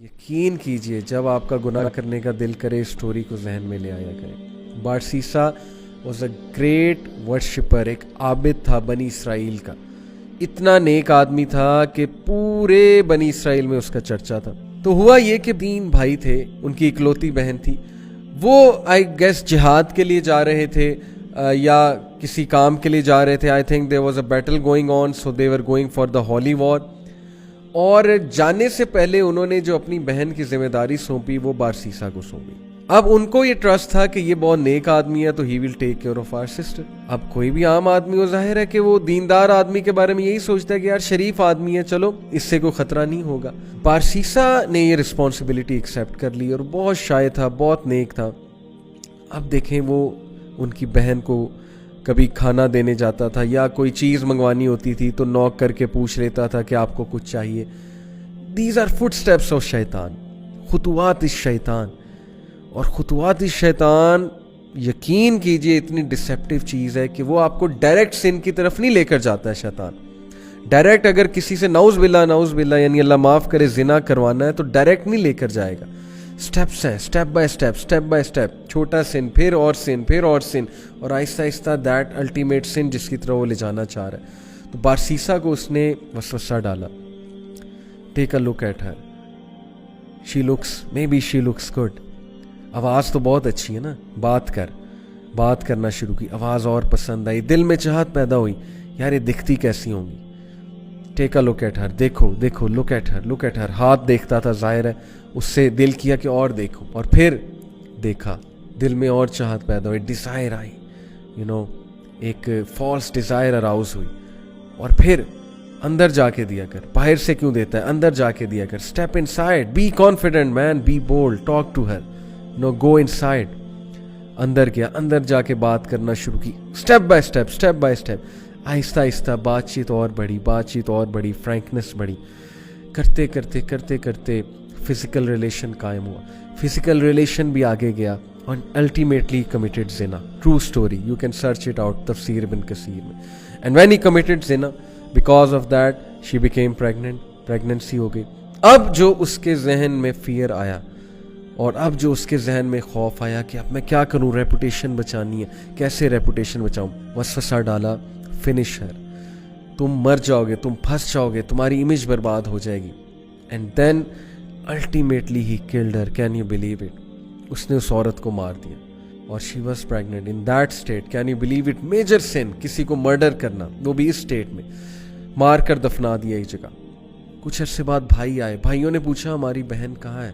یقین کیجئے جب آپ کا گناہ کرنے کا دل کرے اسٹوری کو ذہن میں لے آیا کرے۔ بارسیسا واز اے گریٹ ورشپر، ایک عابد تھا بنی اسرائیل کا، اتنا نیک آدمی تھا کہ پورے بنی اسرائیل میں اس کا چرچا تھا۔ تو ہوا یہ کہ 3 بھائی تھے، ان کی اکلوتی بہن تھی، وہ آئی گیس جہاد کے لیے جا رہے تھے یا کسی کام کے لیے جا رہے تھے۔ I think there was a battle going on, so they were going for the holy war. اور جانے سے پہلے انہوں نے جو اپنی بہن کی ذمہ داری سونپی وہ بارسیسا کو سونپی۔ اب ان کو یہ ٹرسٹ تھا کہ یہ بہت نیک آدمی ہے تو he will take care of our sister. اب کوئی بھی عام آدمی ہو، ظاہر ہے کہ وہ دیندار آدمی کے بارے میں یہی سوچتا ہے کہ یار شریف آدمی ہے، چلو اس سے کوئی خطرہ نہیں ہوگا۔ بارسیسا نے یہ رسپانسبلٹی ایکسیپٹ کر لی اور بہت شائع تھا، بہت نیک تھا۔ اب دیکھیں وہ ان کی بہن کو کبھی کھانا دینے جاتا تھا یا کوئی چیز منگوانی ہوتی تھی تو نوک کر کے پوچھ لیتا تھا کہ آپ کو کچھ چاہیے۔ These are footsteps of شیطان، خطوات الشیطان۔ اور خطوات الشیطان یقین کیجئے اتنی ڈسیپٹیو چیز ہے کہ وہ آپ کو ڈائریکٹ سن کی طرف نہیں لے کر جاتا ہے شیطان۔ ڈائریکٹ اگر کسی سے نعوذ باللہ یعنی اللہ معاف کرے زنا کروانا ہے تو ڈائریکٹ نہیں لے کر جائے گا، سٹیپس ہیں، سٹیپ بائی سٹیپ، چھوٹا سن، پھر اور سن، پھر اور سن، اور آہستہ آہستہ دیٹ الٹیمیٹ سن جس کی طرح وہ لے جانا چاہ رہا ہے۔ تو بارسیسا کو اس نے وسوسہ ڈالا، take a look at her, she looks good, آواز تو بہت اچھی ہے نا، بات کرنا شروع کی، آواز اور پسند آئی، دل میں چاہت پیدا ہوئی یار یہ دکھتی کیسی ہوں گی۔ ٹیک اے لک ایٹ ہر، دیکھو لک ایٹ ہر، ہاتھ دیکھتا تھا، ظاہر ہے اس سے دل کیا کہ اور دیکھو، اور پھر دیکھا، دل میں اور چاہت پیدا ہوئی، ڈیزائر آئی، ایک فالس ڈیزائر اراؤز ہوئی، اور پھر اندر جا کے دیا کر، باہر سے کیوں دیتا ہے، اندر جا کے دیا کر، step inside, be confident man, be bold, talk to her, go inside. اندر گیا، اندر جا کے بات کرنا شروع کی، اسٹیپ بائی اسٹیپ، آہستہ آہستہ بات چیت اور بڑھی، فرینکنس بڑھی، کرتے کرتے فزیکل ریلیشن قائم ہوا، فزیکل ریلیشن بھی آگے گیا، اور الٹیمیٹلی کمیٹڈ زنا، true story, you can search it out تفسیر ابن کثیر میں۔ اینڈ وین ہی کمیٹڈ زنا، because of that she became pregnancy ہو گئی۔ اب جو اس کے ذہن میں فیئر آیا، اور اب جو اس کے ذہن میں خوف آیا کہ اب میں کیا کروں، ریپوٹیشن بچانی ہے، کیسے ریپوٹیشن بچاؤں، وسوسہ ڈالا، فنش ہر، تم مر جاؤ گے، تم پھنس جاؤ گے، تمہاری امیج برباد ہو جائے گی۔ And then ultimately he killed her, can you believe it, اس نے اس عورت کو مار دیا، اور she was pregnant in that state, can you believe it, major sin, کسی کو مرڈر کرنا، وہ بھی اس اسٹیٹ میں، مار کر دفنا دیا ایک جگہ۔ کچھ عرصے بعد بھائی آئے، بھائیوں نے پوچھا ہماری بہن کہاں ہے؟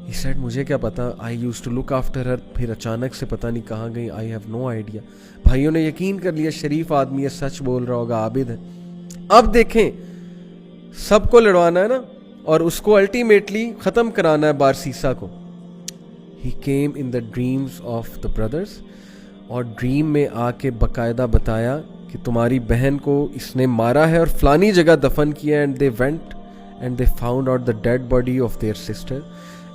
He said مجھے کیا پتا، I used to look after her، پھر اچانک سے پتہ نہیں کہاں گئی، I have no idea۔ بھائیوں نے یقین کر لیا شریف آدمی ہے، سچ بول رہا ہوگا، عابد ہے۔ اب دیکھیں سب کو لڑوانا ہے نا، اور اس کو الٹیمیٹلی ختم کرانا ہے بارسیسا کو۔ He came in the dreams of the brothers، اور ڈریم میں آ کے باقاعدہ بتایا کہ تمہاری بہن کو اس نے مارا ہے اور فلانی جگہ دفن کیا ہے۔ And they went and they found out the dead body of their sister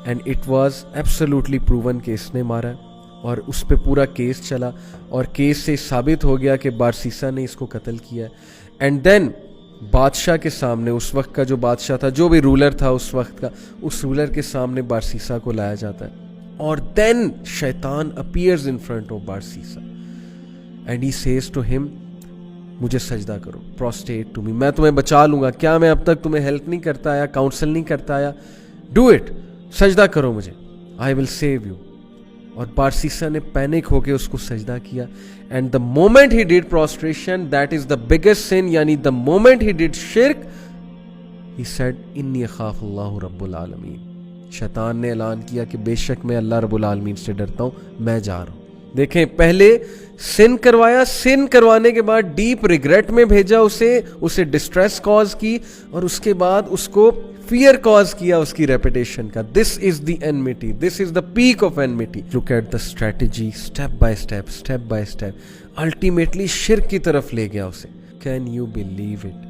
and it was absolutely proven کہ اس نے مارا ہے، اور اس پہ پورا کیس چلا، اور کیس سے ثابت ہو گیا کہ بارسیسا نے اس کو قتل کیا ہے۔ اینڈ دین بادشاہ کے سامنے، اس وقت کا جو بادشاہ تھا، جو بھی رولر تھا اس وقت کا، اس رولر کے سامنے بارسیسا کو لایا جاتا ہے، اور دین شیطان اپیئرز ان فرنٹ آف بارسیسا and he says to him, مجھے سجدہ کرو، پروسٹیٹ ٹو می، میں تمہیں بچا لوں گا، کیا میں اب تک تمہیں ہیلپ نہیں کرتا آیا، کاؤنسل نہیں کرتا آیا، ڈو اٹ، سجدہ کرو مجھے، آئی ول سیو یو۔ اور بارسیسا نے پینک ہو کے اس کو سجدہ کیا، and the moment he did prostration, that is the biggest sin, یعنی دا مومنٹ ہی ڈیڈ شرک، ہی سیڈ انی اخاف اللہ رب العالمین، شیطان نے اعلان کیا کہ بے شک میں اللہ رب العالمین سے ڈرتا ہوں، میں جا رہا ہوں۔ دیکھیں پہلے سن کروایا، سن کروانے کے بعد ڈیپ ریگریٹ میں بھیجا اسے ڈسٹریس کاز کی، اور اس کے بعد اس کو فیئر کاز کیا اس کی ریپوٹیشن کا۔ This is the enmity, this is the peak of enmity. Look at the strategy, step by step, ultimately شرک کی طرف لے گیا اسے۔ Can you believe it?